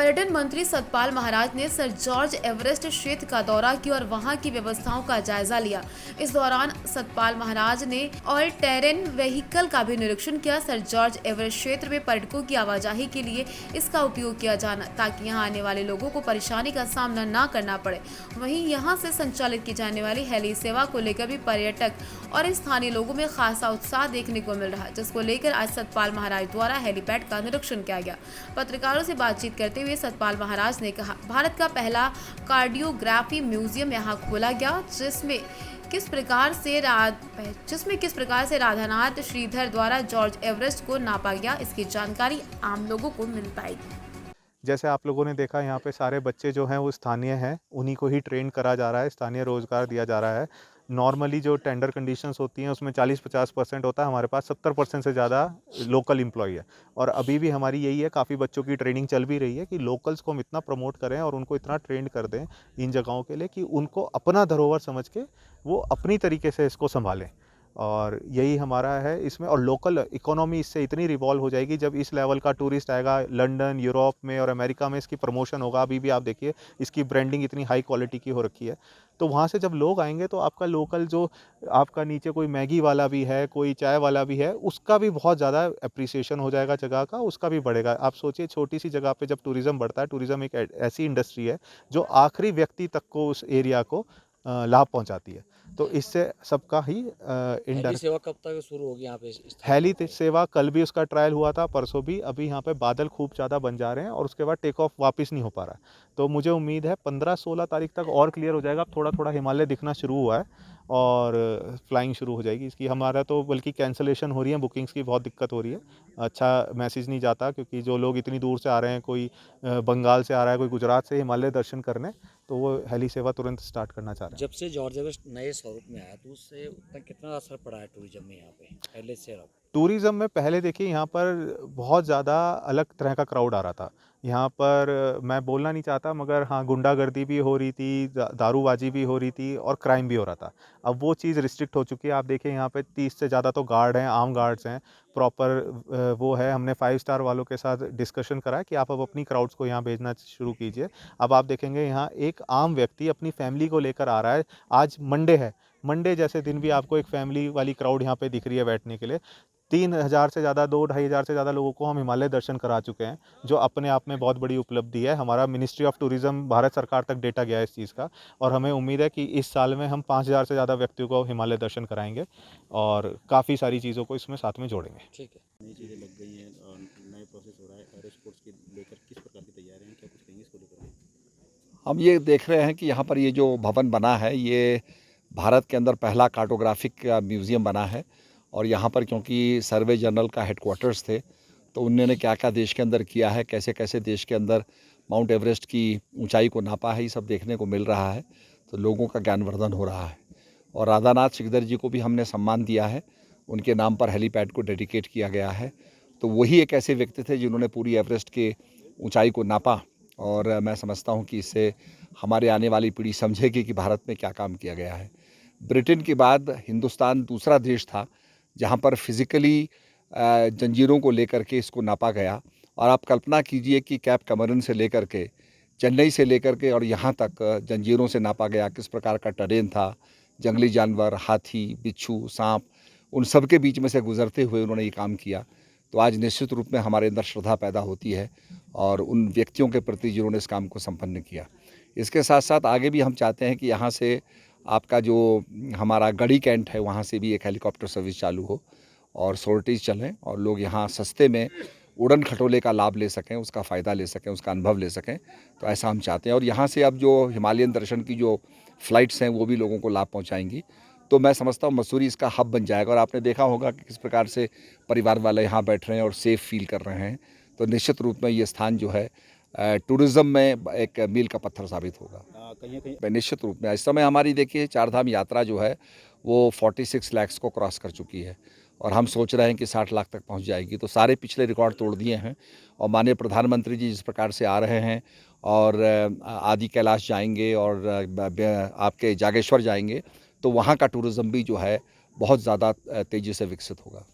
पर्यटन मंत्री सतपाल महाराज ने सर जॉर्ज एवरेस्ट क्षेत्र का दौरा किया और वहां की व्यवस्थाओं का जायजा लिया। इस दौरान सतपाल महाराज ने ऑल टेरेन व्हीकल का भी निरीक्षण किया। सर जॉर्ज एवरेस्ट क्षेत्र में पर्यटकों की आवाजाही के लिए इसका उपयोग किया जाना ताकि यहां आने वाले लोगों को परेशानी का सामना न करना पड़े। वहीं यहां से संचालित की जाने वाली हेली सेवा को लेकर भी पर्यटक और स्थानीय लोगों में खासा उत्साह देखने को मिल रहा है, जिसको लेकर आज सतपाल महाराज द्वारा हेलीपैड का निरीक्षण किया गया। पत्रकारों से बातचीत करते हुए सतपाल महाराज ने कहा, भारत का पहला कार्डियोग्राफी म्यूजियम यहाँ खोला गया, जिसमें किस प्रकार से राधानाथ श्रीधर द्वारा जॉर्ज एवरेस्ट को नापा गया, इसकी जानकारी आम लोगों को मिल पाएगी। जैसे आप लोगों ने देखा, यहाँ पे सारे बच्चे जो हैं वो स्थानीय हैं, उन्हीं को ही ट्रेन करा जा रहा है, स्थानीय रोजगार दिया जा रहा है। नॉर्मली जो टेंडर कंडीशंस होती हैं उसमें 40-50% होता है, हमारे पास 70% से ज़्यादा लोकल एम्प्लॉई है। और अभी भी हमारी यही है, काफ़ी बच्चों की ट्रेनिंग चल भी रही है कि लोकल्स को हम इतना प्रमोट करें और उनको इतना ट्रेंड कर दें इन जगहों के लिए कि उनको अपना धरोहर समझ के वो अपनी तरीके से इसको संभालें। और यही हमारा है इसमें। और लोकल इकोनॉमी इससे इतनी रिवॉल्व हो जाएगी, जब इस लेवल का टूरिस्ट आएगा लंदन, यूरोप में और अमेरिका में इसकी प्रमोशन होगा। अभी भी आप देखिए, इसकी ब्रांडिंग इतनी हाई क्वालिटी की हो रखी है। तो वहाँ से जब लोग आएंगे तो आपका लोकल जो आपका नीचे कोई मैगी वाला भी है, कोई चाय वाला भी है, उसका भी बहुत ज़्यादा अप्रिसिएशन हो जाएगा जगह का, उसका भी बढ़ेगा। आप सोचिए, छोटी सी जगह पे जब टूरिज़्म बढ़ता है, टूरिज़्म एक ऐसी इंडस्ट्री है जो आखिरी व्यक्ति तक को, उस एरिया को लाभ पहुंचाती है। तो इससे सबका ही हेली सेवा कब तक शुरू होगी यहाँ पे? हेली सेवा कल भी उसका ट्रायल हुआ था, परसों भी। अभी यहाँ पे बादल खूब ज़्यादा बन जा रहे हैं और उसके बाद टेक ऑफ वापस नहीं हो पा रहा है। तो मुझे उम्मीद है 15-16 तारीख तक और क्लियर हो जाएगा। थोड़ा थोड़ा हिमालय दिखना शुरू हुआ है और फ्लाइंग शुरू हो जाएगी इसकी। हमारा तो बल्कि कैंसलेशन हो रही है, बुकिंग्स की बहुत दिक्कत हो रही है। अच्छा मैसेज नहीं जाता, क्योंकि जो लोग इतनी दूर से आ रहे हैं, कोई बंगाल से आ रहा है, कोई गुजरात से हिमालय दर्शन करने, तो वो हेली सेवा तुरंत स्टार्ट करना चाह रहे हैं। जब से जॉर्ज एवरेस्ट नए स्वरूप में आया तो उससे उतना कितना असर पड़ा है टूरिज्म में यहाँ पे पहले से अब? टूरिज़्म में पहले देखिए, यहाँ पर बहुत ज़्यादा अलग तरह का क्राउड आ रहा था। यहाँ पर मैं बोलना नहीं चाहता, मगर हाँ, गुंडागर्दी भी हो रही थी, दारूबाजी भी हो रही थी और क्राइम भी हो रहा था। अब वो चीज़ रिस्ट्रिक्ट हो चुकी है। आप देखिए, यहाँ पे 30 से ज़्यादा तो गार्ड हैं, आर्म गार्ड्स हैं, प्रॉपर वो है। हमने 5 स्टार वालों के साथ डिस्कशन करा है कि आप अब अपनी क्राउड्स को यहाँ भेजना शुरू कीजिए। अब आप देखेंगे, यहाँ एक आम व्यक्ति अपनी फैमिली को लेकर आ रहा है। आज मंडे है, मंडे जैसे दिन भी आपको एक फैमिली वाली क्राउड यहाँ पे दिख रही है बैठने के लिए। 3000 से ज़्यादा, 2-2500 से ज़्यादा लोगों को हम हिमालय दर्शन करा चुके हैं, जो अपने आप में बहुत बड़ी उपलब्धि है। हमारा मिनिस्ट्री ऑफ टूरिज़्म, भारत सरकार तक डेटा गया है इस चीज़ का। और हमें उम्मीद है कि इस साल में हम 5000 से ज़्यादा व्यक्तियों को हिमालय दर्शन कराएंगे और काफ़ी सारी चीज़ों को इसमें साथ में जोड़ेंगे। ठीक है, नई चीज़ें लग गई हैं और नए प्रोसेस हो रहा है। एरो स्पोर्ट्स के लेकर किस प्रकार की तैयारियां हैं, क्या कुछ कहेंगे इसको लेकर? हम ये देख रहे हैं कि यहाँ पर ये जो भवन बना है, ये भारत के अंदर पहला कार्टोग्राफिक म्यूज़ियम बना है। और यहाँ पर क्योंकि सर्वे जनरल का हेडक्वार्टर्स थे, तो उन्होंने क्या क्या देश के अंदर किया है, कैसे कैसे देश के अंदर माउंट एवरेस्ट की ऊंचाई को नापा है, ये सब देखने को मिल रहा है। तो लोगों का ज्ञानवर्धन हो रहा है। और राधानाथ श्रीधर जी को भी हमने सम्मान दिया है, उनके नाम पर हेलीपैड को डेडिकेट किया गया है। तो वही एक ऐसे व्यक्ति थे जिन्होंने पूरी एवरेस्ट के ऊंचाई को नापा। और मैं समझता हूँ कि इससे हमारे आने वाली पीढ़ी समझेगी कि भारत में क्या काम किया गया है। ब्रिटेन के बाद हिंदुस्तान दूसरा देश था जहाँ पर फिज़िकली जंजीरों को लेकर के इसको नापा गया। और आप कल्पना कीजिए कि कैप कमरन से लेकर के, चेन्नई से लेकर के और यहाँ तक जंजीरों से नापा गया। किस प्रकार का टेरेन था, जंगली जानवर, हाथी, बिच्छू, सांप, उन सब के बीच में से गुजरते हुए उन्होंने ये काम किया। तो आज निश्चित रूप में हमारे अंदर श्रद्धा पैदा होती है और उन व्यक्तियों के प्रति जिन्होंने इस काम को संपन्न किया। इसके साथ साथ आगे भी हम चाहते हैं कि यहाँ से आपका जो हमारा गढ़ी कैंट है, वहाँ से भी एक हेलीकॉप्टर सर्विस चालू हो और सोर्टीज चलें और लोग यहाँ सस्ते में उड़न खटोले का लाभ ले सकें, उसका फ़ायदा ले सकें, उसका अनुभव ले सकें। तो ऐसा हम चाहते हैं। और यहाँ से अब जो हिमालयन दर्शन की जो फ़्लाइट्स हैं, वो भी लोगों को लाभ पहुँचाएंगी। तो मैं समझता हूँ मसूरी इसका हब बन जाएगा। और आपने देखा होगा कि किस प्रकार से परिवार वाले यहाँ बैठ रहे हैं और सेफ़ फील कर रहे हैं। तो निश्चित रूप में ये स्थान जो है टूरिज़्म में एक मील का पत्थर साबित होगा। कहीं कहीं निश्चित रूप में इस समय हमारी देखिए चारधाम यात्रा जो है वो 46 लाख को क्रॉस कर चुकी है और हम सोच रहे हैं कि 60 लाख तक पहुंच जाएगी। तो सारे पिछले रिकॉर्ड तोड़ दिए हैं। और माननीय प्रधानमंत्री जी जिस प्रकार से आ रहे हैं और आदि कैलाश जाएंगे और आपके जागेश्वर जाएंगे, तो वहाँ का टूरिज़्म भी जो है बहुत ज़्यादा तेज़ी से विकसित होगा।